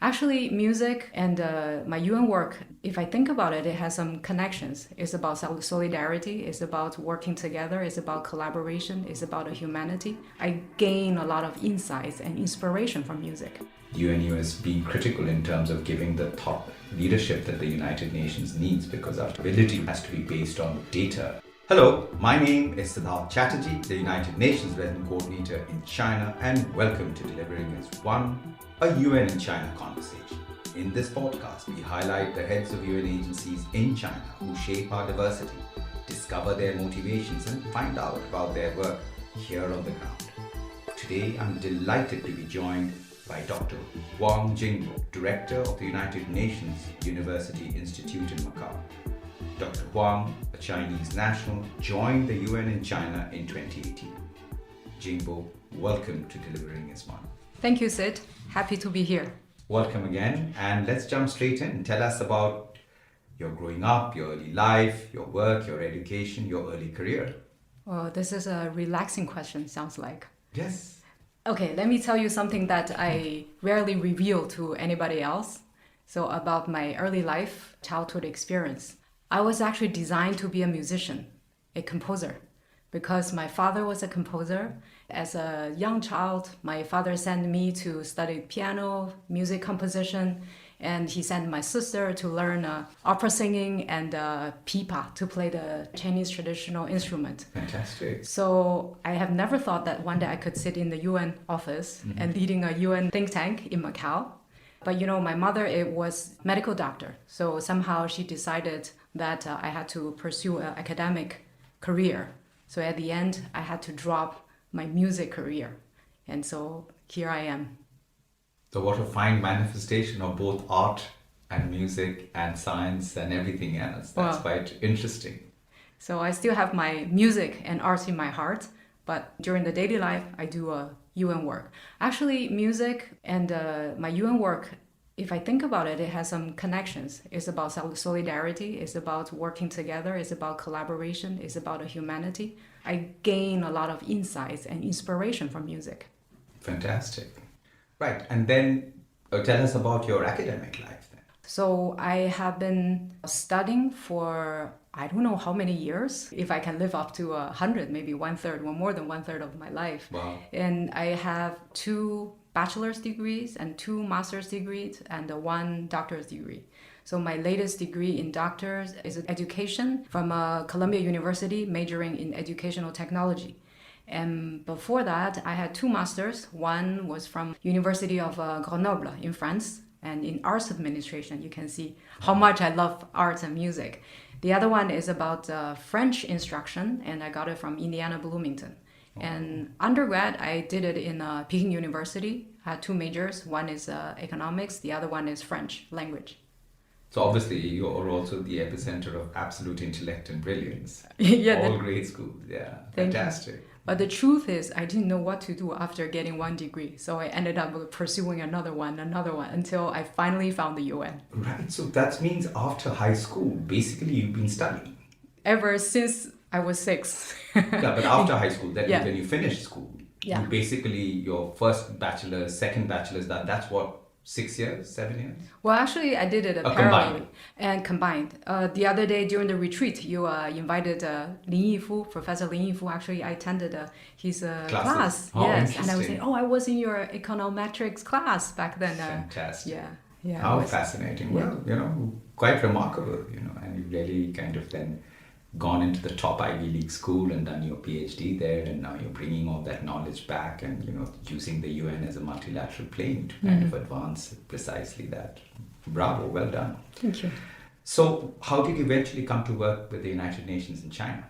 Actually, music and my UN work, if I think about it, it has some connections. It's about solidarity, it's about working together, it's about collaboration, it's about humanity. I gain a lot of insights and inspiration from music. UNU has been critical in terms of giving the thought leadership that the United Nations needs, because our ability has to be based on data. Hello, my name is Siddharth Chatterjee, the United Nations Resident Coordinator in China, and welcome to Delivering as One, a UN in China conversation. In this podcast, we highlight the heads of UN agencies in China who shape our diversity, discover their motivations, and find out about their work here on the ground. Today, I'm delighted to be joined by Dr. Huang Jingbo, Director of the United Nations University Institute in Macau. Dr. Huang, a Chinese national, joined the UN in China in 2018. Jingbo, welcome to Delivering as One. Thank you, Sid. Happy to be here. Welcome again, and let's jump straight in. Tell us about your growing up, your early life, your work, your education, your early career. Well, this is a relaxing question, sounds like. Yes. Okay, let me tell you something that I rarely reveal to anybody else. So about my early life, childhood experience. I was actually designed to be a musician, a composer, because my father was a composer. As a young child, my father sent me to study piano, music composition, and he sent my sister to learn opera singing and pipa to play the Chinese traditional instrument. Fantastic. So I have never thought that one day I could sit in the UN office and leading a UN think tank in Macau. But my mother was medical doctor. So somehow she decided that I had to pursue an academic career. So at the end, I had to drop my music career. And so here I am. So what a fine manifestation of both art and music and science and everything else. That's quite interesting. So I still have my music and art in my heart, but during the daily life, I do UN work. Actually, music and my UN work, if I think about it, it has some connections. It's about solidarity, it's about working together, it's about collaboration, it's about humanity. I gain a lot of insights and inspiration from music. Fantastic. Right, and then tell us about your academic life then. So I have been studying for I don't know how many years, if I can live up to 100, maybe more than one third of my life. Wow. And I have 2 bachelor's degrees and 2 master's degrees and 1 doctorate degree. So my latest degree in doctors is education from Columbia University, majoring in educational technology. And before that, I had 2 masters. One was from University of Grenoble in France, and in arts administration. You can see how much I love arts and music. The other one is about French instruction, and I got it from Indiana Bloomington. And undergrad, I did it in Peking University. I had 2 majors. One is economics, the other one is French language. So obviously you are also the epicenter of absolute intellect and brilliance. All great schools, yeah. Fantastic. But the truth is, I didn't know what to do after getting 1 degree. So I ended up pursuing another one, until I finally found the UN. Right, so that means after high school, basically you've been studying. Ever since I was 6. Yeah, but after high school, when you finished school, yeah. You basically, your first bachelor's, second bachelor's, that's what, 6 years, 7 years? Well, actually, I did it parallelly and combined. The other day during the retreat, you invited Lin Yifu, Professor Lin Yifu. Actually, I attended his class. Oh, yes, and I was saying, I was in your econometrics class back then. Fantastic. Yeah. How fascinating. Yeah. Well, quite remarkable, and you've really kind of then gone into the top Ivy League school and done your PhD there, and now you're bringing all that knowledge back and using the UN as a multilateral plane to kind of advance precisely that. Bravo, well done. Thank you. So how did you eventually come to work with the United Nations in China?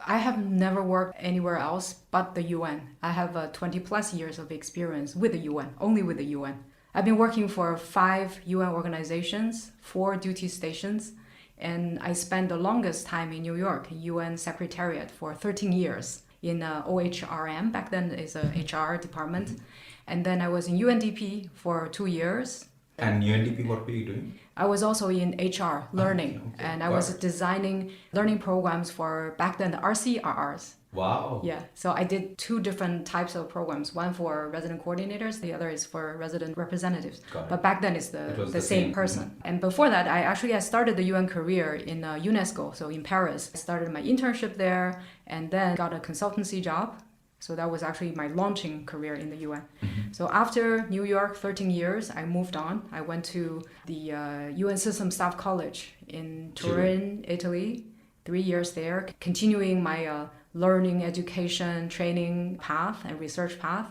I have never worked anywhere else but the UN. I have 20 plus years of experience with the UN, only with the UN. I've been working for 5 UN organizations, 4 duty stations, and I spent the longest time in New York, UN Secretariat, for 13 years in OHRM. Back then it's a HR department. And then I was in UNDP for 2 years. And UNDP, what were you doing? I was also in HR learning, and I was designing learning programs for back then the RCRRs, Wow. Yeah, so I did two different types of programs. One for resident coordinators, the other is for resident representatives. Got it. But back then it's It was the same person. And before that, I started the UN career in UNESCO, so in Paris. I started my internship there and then got a consultancy job. So that was actually my launching career in the UN. So after New York, 13 years, I moved on. I went to the UN System Staff College in Turin, Italy. 3 years there, continuing my learning, education, training path and research path.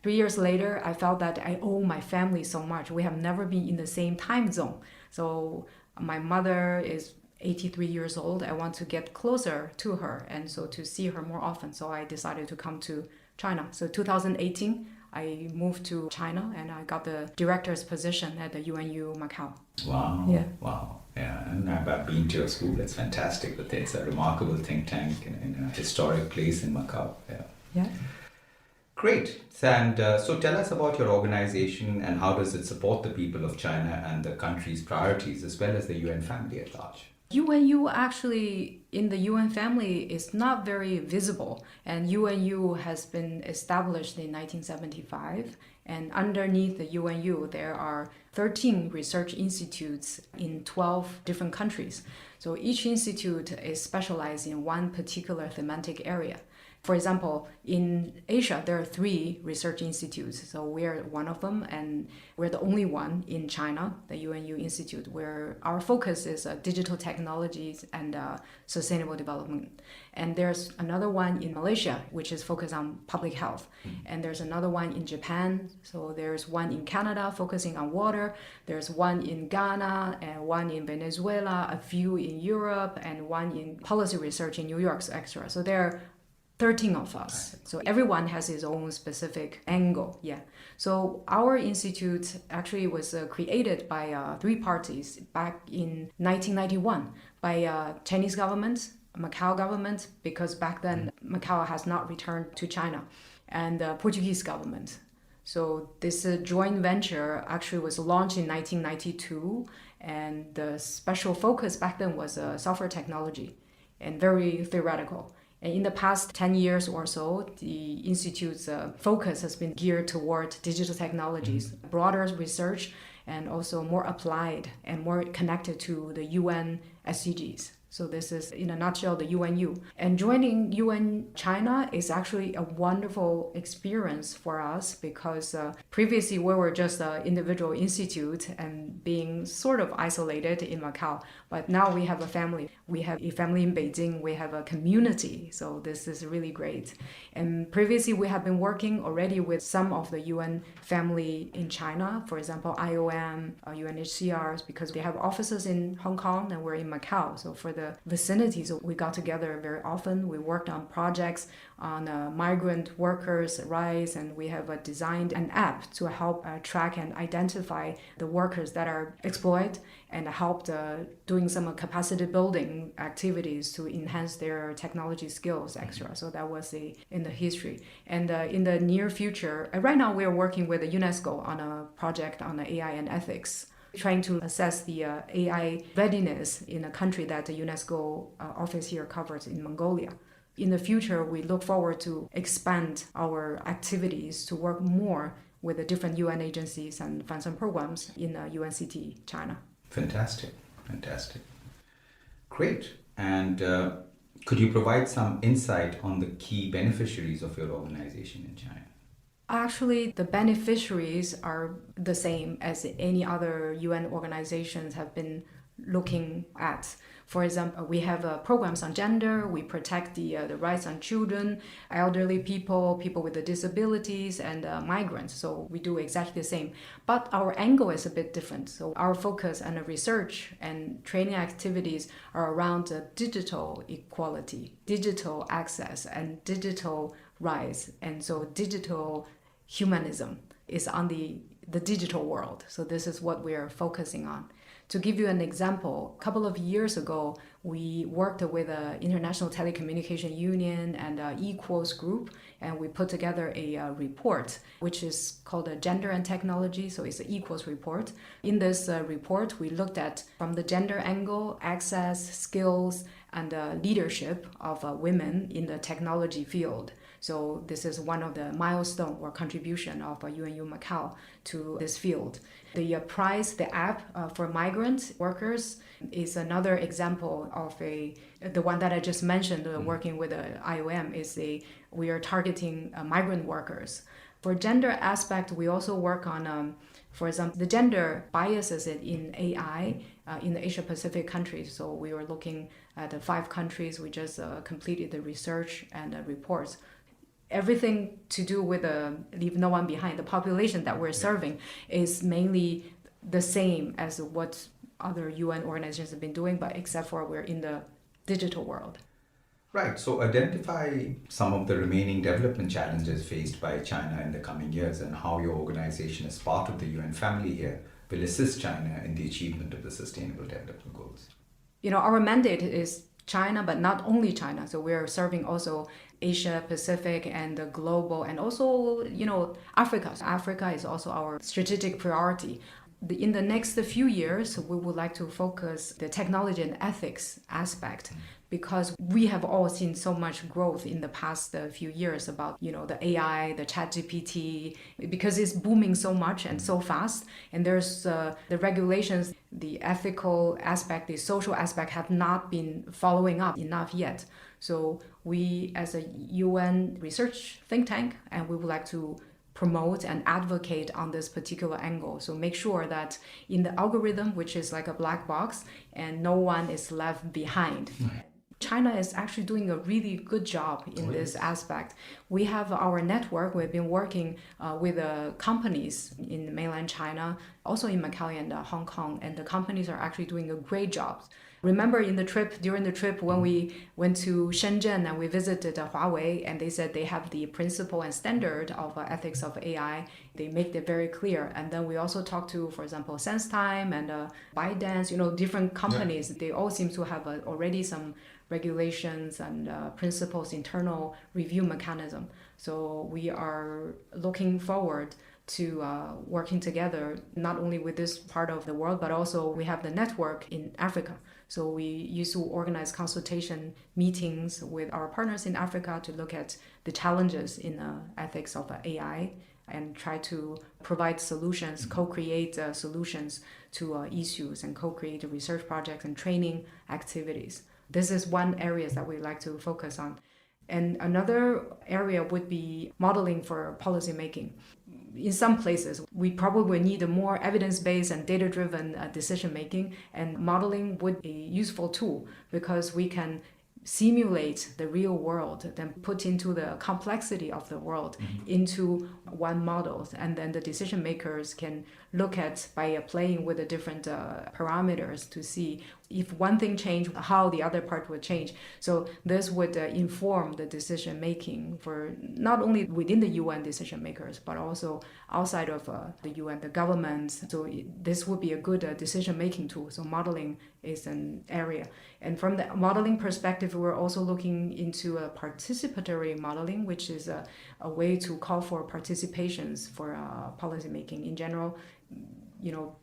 3 years later, I felt that I owe my family so much. We have never been in the same time zone. So my mother is 83 years old. I want to get closer to her and so to see her more often. So I decided to come to China. So 2018, I moved to China and I got the director's position at the UNU Macau. Wow. Yeah. Wow. Yeah, and I've been to your school. It's fantastic. But it's a remarkable think tank in a historic place in Macau. Yeah. Yeah. Great. And so tell us about your organization and how does it support the people of China and the country's priorities as well as the UN family at large? UNU actually in the UN family is not very visible, and UNU has been established in 1975, and underneath the UNU there are 13 research institutes in 12 different countries. So each institute is specialized in one particular thematic area. For example, in Asia, there are 3 research institutes. So we're one of them, and we're the only one in China, the UNU Institute, where our focus is digital technologies and sustainable development. And there's another one in Malaysia, which is focused on public health. And there's another one in Japan. So there's one in Canada focusing on water. There's one in Ghana, and one in Venezuela, a few in Europe, and one in policy research in New York, etc. So there are 13 of us. So everyone has his own specific angle. Yeah. So our institute actually was created by 3 parties back in 1991 by Chinese government, Macau government, because back then Macau has not returned to China, and the Portuguese government. So this joint venture actually was launched in 1992, and the special focus back then was software technology and very theoretical. And in the past 10 years or so, the Institute's focus has been geared toward digital technologies, broader research, and also more applied and more connected to the UN SDGs. So this is, in a nutshell, the UNU. And joining UN China is actually a wonderful experience for us because previously we were just an individual institute and being sort of isolated in Macau. But now we have a family. We have a family in Beijing. We have a community. So this is really great. And previously we have been working already with some of the UN family in China. For example, IOM, UNHCR, because they have offices in Hong Kong and we're in Macau. So for the vicinity, so we got together very often. We worked on projects on migrant workers' rights, and we have designed an app to help track and identify the workers that are exploited and helped doing some capacity building activities to enhance their technology skills, etc. So that was in the history. And in the near future, right now we are working with UNESCO on a project on the AI and ethics, trying to assess the AI readiness in a country that the UNESCO office here covers in Mongolia. In the future, we look forward to expand our activities to work more with the different UN agencies and funds and programs in UNCT China. Fantastic. Great. And could you provide some insight on the key beneficiaries of your organization in China? Actually, the beneficiaries are the same as any other UN organizations have been looking at. For example, we have programs on gender, we protect the rights on children, elderly people, people with disabilities, and migrants. So we do exactly the same. But our angle is a bit different. So our focus and research and training activities are around digital equality, digital access, and digital rights. And so digital humanism is on the the digital world. So this is what we're focusing on. To give you an example, a couple of years ago, we worked with the International Telecommunication Union and Equals Group, and we put together a report, which is called a Gender and Technology, so it's an Equals report. In this report, we looked at, from the gender angle, access, skills, and leadership of women in the technology field. So this is one of the milestone or contribution of UNU Macau to this field. The prize, the app for migrant workers is another example of the one that I just mentioned, working with the IOM, we are targeting migrant workers. For gender aspect, we also work on, for example, the gender biases in AI in the Asia Pacific countries. So we were looking at the 5 countries. We just completed the research and reports. Everything to do with leave no one behind. The population that we're serving is mainly the same as what other UN organizations have been doing, but except for we're in the digital world. Right, so identify some of the remaining development challenges faced by China in the coming years and how your organization, as part of the UN family here, will assist China in the achievement of the Sustainable Development Goals. Our mandate is China, but not only China. So we're serving also Asia Pacific and the global, and also, Africa. So Africa is also our strategic priority. In the next few years, we would like to focus the technology and ethics aspect, because we have all seen so much growth in the past few years about, the AI, the ChatGPT, because it's booming so much and so fast. And there's the regulations, the ethical aspect, the social aspect have not been following up enough yet. So we, as a UN research think tank, and we would like to promote and advocate on this particular angle. So make sure that in the algorithm, which is like a black box, and no one is left behind. China is actually doing a really good job in this aspect. We have our network. We've been working with companies in mainland China, also in Macau and Hong Kong, and the companies are actually doing a great job. Remember during the trip when we went to Shenzhen and we visited Huawei, and they said they have the principle and standard of ethics of AI. They make it very clear. And then we also talked to, for example, SenseTime and ByteDance, different companies. Yeah. They all seem to have already some regulations and principles, internal review mechanism. So we are looking forward to working together, not only with this part of the world, but also we have the network in Africa. So we used to organize consultation meetings with our partners in Africa to look at the challenges in the ethics of AI and try to provide solutions, co-create solutions to issues, and co-create research projects and training activities. This is one area that we like to focus on. And another area would be modeling for policy making. In some places, we probably need a more evidence-based and data-driven decision-making, and modeling would be a useful tool because we can simulate the real world, then put into the complexity of the world into one model, and then the decision makers can look at by playing with the different parameters to see if one thing changed, how the other part would change. So this would inform the decision making for not only within the UN decision makers, but also outside of the UN, the governments. So this would be a good decision making tool. So modeling is an area. And from the modeling perspective, we're also looking into a participatory modeling, which is a way to call for participations for policy making in general.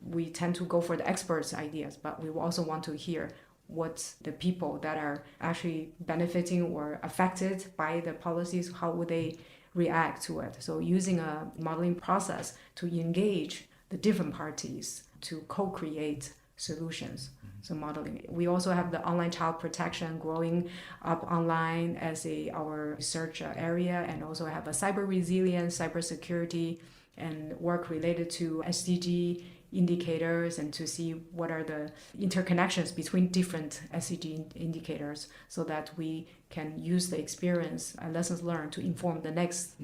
We tend to go for the experts' ideas, but we also want to hear what the people that are actually benefiting or affected by the policies, how would they react to it. So using a modeling process to engage the different parties to co-create solutions. So modeling. We also have the online child protection growing up online as our research area, and also have a cyber resilience, cyber security, and work related to SDG indicators, and to see what are the interconnections between different SDG indicators, so that we can use the experience and lessons learned to inform the next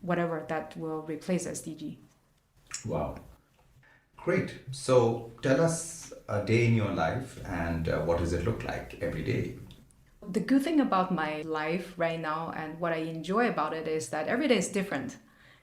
whatever that will replace SDG. Wow. Great. So tell us a day in your life, and what does it look like every day? The good thing about my life right now and what I enjoy about it is that every day is different.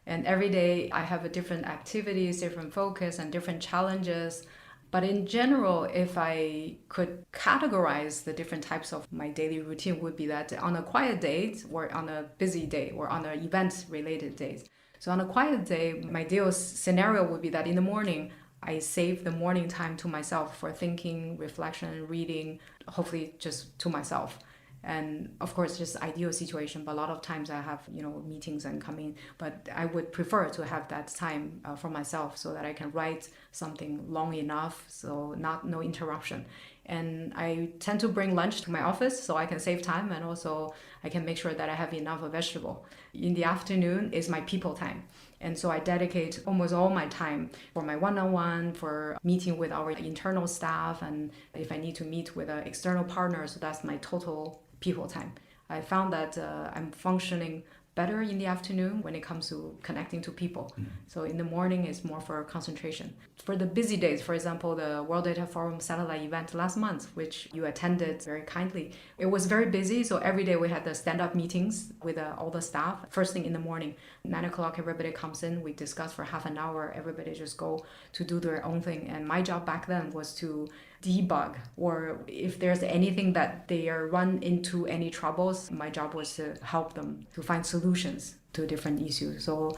And every day I have a different activities, different focus, and different challenges. But in general, if I could categorize the different types of my daily routine, would be that on a quiet day or on a busy day or on an event-related days. So on a quiet day, my ideal scenario would be that in the morning, I save the morning time to myself for thinking, reflection, reading, hopefully just to myself. And of course, just ideal situation, but a lot of times I have, meetings and coming, but I would prefer to have that time for myself so that I can write something long enough, so no interruption. And I tend to bring lunch to my office so I can save time, and also I can make sure that I have enough vegetable. In the afternoon is my people time. And so I dedicate almost all my time for my one-on-one, for meeting with our internal staff, and if I need to meet with an external partner, so that's my total people time. I found that I'm functioning better in the afternoon when it comes to connecting to people. So in the morning is more for concentration. For the busy days, for example, the World Data Forum satellite event last month, which you attended very kindly, it was very busy. So every day we had the stand-up meetings with all the staff. First thing in the morning, 9 o'clock, everybody comes in, we discuss for half an hour, everybody just go to do their own thing. And my job back then was to debug, or if there's anything that they are run into any troubles, my job was to help them to find solutions to different issues. So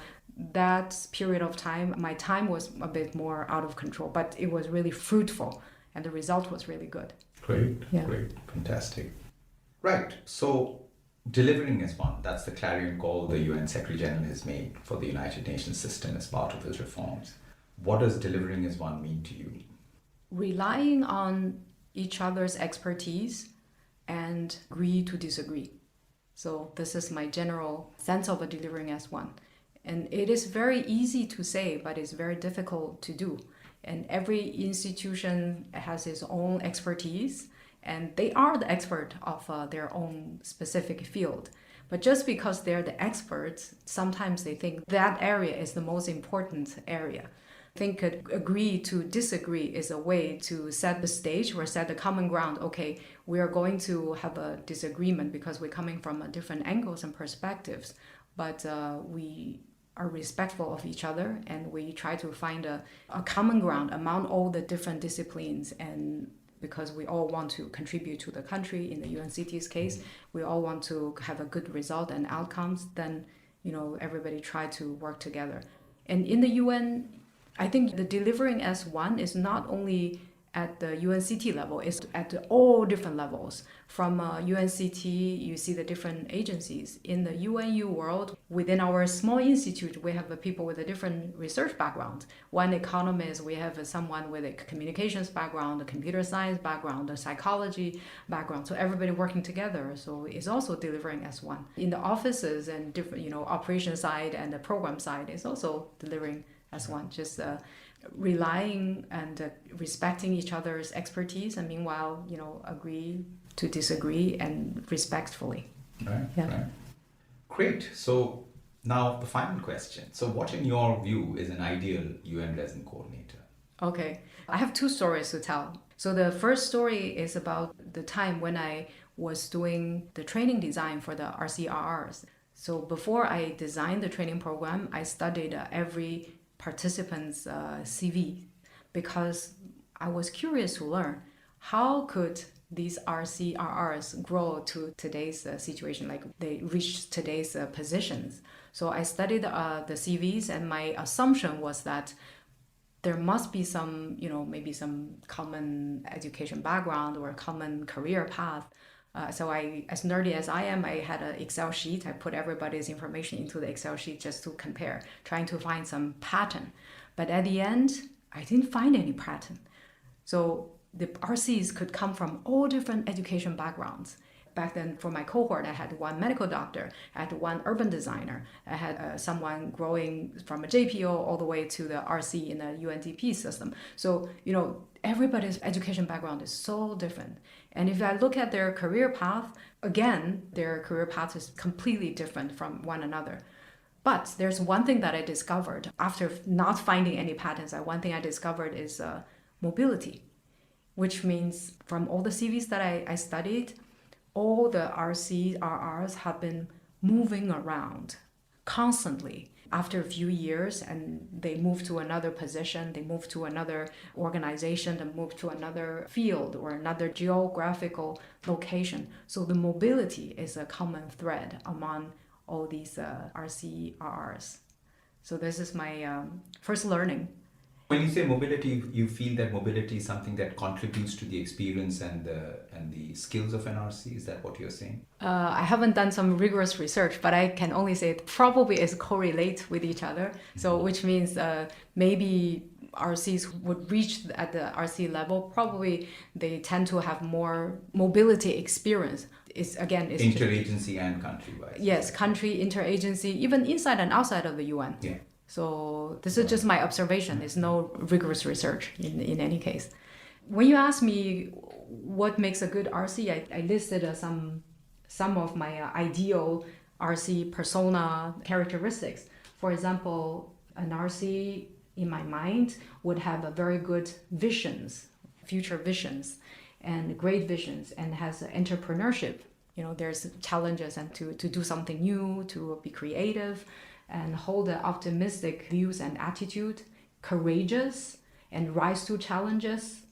that period of time, my time was a bit more out of control, but it was really fruitful and the result was really good. Great, fantastic. Right, so delivering is one. That's the clarion call the UN Secretary General has made for the United Nations system as part of his reforms. What does delivering as one mean to you? Relying on each other's expertise and agree to disagree. So this is my general sense of delivering as one. And it is very easy to say, but it's very difficult to do. And every institution has its own expertise, and they are the expert of their own specific field. But just because they're the experts, sometimes they think that area is the most important area. I think agree to disagree is a way to set the stage or set the common ground. Okay, we are going to have a disagreement because we're coming from different angles and perspectives, but we are respectful of each other and we try to find a common ground among all the different disciplines. And because we all want to contribute to the country, in the UNCT's case, we all want to have a good result and outcomes, then everybody try to work together. And in the UN, I think the delivering as one is not only at the UNCT level, it's at all different levels. From UNCT, you see the different agencies. In the UNU world, within our small institute, we have people with a different research background. One economist, we have someone with a communications background, a computer science background, a psychology background. So everybody working together. So it's also delivering as one. In the offices and different, operation side and the program side, it's also delivering as one, just relying and respecting each other's expertise, and meanwhile, agree to disagree and respectfully. Right. Great. So now the final question. So what, in your view, is an ideal UN resin coordinator? Okay, I have two stories to tell. So the first story is about the time when I was doing the training design for the RCRRs. So before I designed the training program, I studied every participants' CV, because I was curious to learn how could these RCRRs grow to today's situation, like they reach today's positions. So I studied the CVs, and my assumption was that there must be some, maybe some common education background or a common career path. So I, as nerdy as I am, I had an Excel sheet. I put everybody's information into the Excel sheet just to compare, trying to find some pattern. But at the end, I didn't find any pattern. So the RCs could come from all different education backgrounds. Back then, for my cohort, I had one medical doctor, I had one urban designer, I had someone growing from a JPO all the way to the RC in the UNDP system. So, everybody's education background is so different. And if I look at their career path, again, their career path is completely different from one another. But there's one thing that I discovered after not finding any patterns. One thing I discovered is mobility, which means from all the CVs that I studied, all the RCRRs have been moving around constantly. after a few years and they move to another position, they move to another organization, they move to another field or another geographical location. So the mobility is a common thread among all these RCRRs. So this is my first learning. When you say mobility, you feel that mobility is something that contributes to the experience and the skills of NRC? Is that what you're saying? I haven't done some rigorous research, but I can only say it probably is correlate with each other. So which means maybe RCs would reach at the RC level, probably they tend to have more mobility experience. It's interagency and country-wise. Yes, country, interagency, even inside and outside of the UN. Yeah. So this is just my observation. There's no rigorous research in any case. When you ask me what makes a good RC, I listed some of my ideal RC persona characteristics. For example, an RC in my mind would have a very good visions, future visions, and great visions, and has entrepreneurship. There's challenges and to do something new, to be creative, and hold the optimistic views and attitude, courageous, and rise to challenges.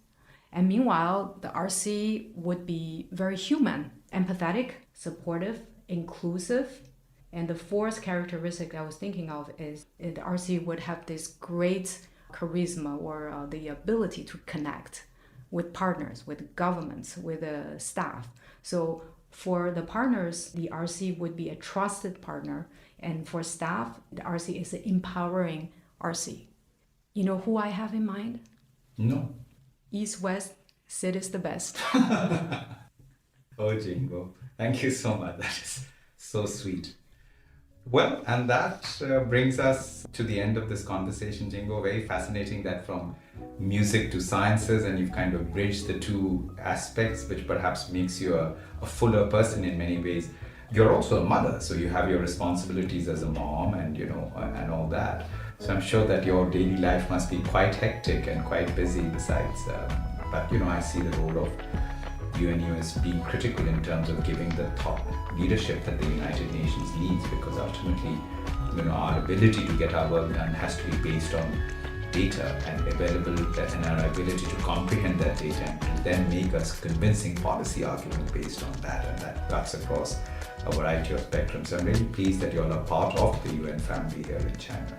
And meanwhile, the RC would be very human, empathetic, supportive, inclusive. And the fourth characteristic I was thinking of is the RC would have this great charisma or the ability to connect with partners, with governments, with the staff. So for the partners, the RC would be a trusted partner. And for staff, the RC is an empowering RC. You know who I have in mind? No. East, West, Sid is the best. Oh, Jingbo, thank you so much. That is so sweet. Well, and that brings us to the end of this conversation, Jingbo. Very fascinating that from music to sciences, and you've kind of bridged the two aspects, which perhaps makes you a fuller person in many ways. You're also a mother, so you have your responsibilities as a mom and and all that. So I'm sure that your daily life must be quite hectic and quite busy besides. But I see the role of UNU as being critical in terms of giving the top leadership that the United Nations needs, because ultimately, our ability to get our work done has to be based on data and our ability to comprehend that data and to then make us convincing policy arguments based on that, and that cuts across a variety of spectrums. So I'm really pleased that you're a part of the UN family here in China.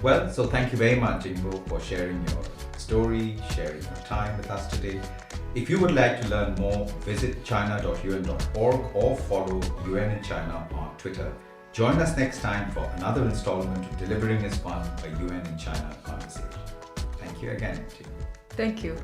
Well, so thank you very much, Jingbo, for sharing your story, sharing your time with us today. If you would like to learn more, visit china.un.org or follow UN in China on Twitter. Join us next time for another installment of Delivering is One, a UN in China conversation. Thank you again, Jingbo. Thank you.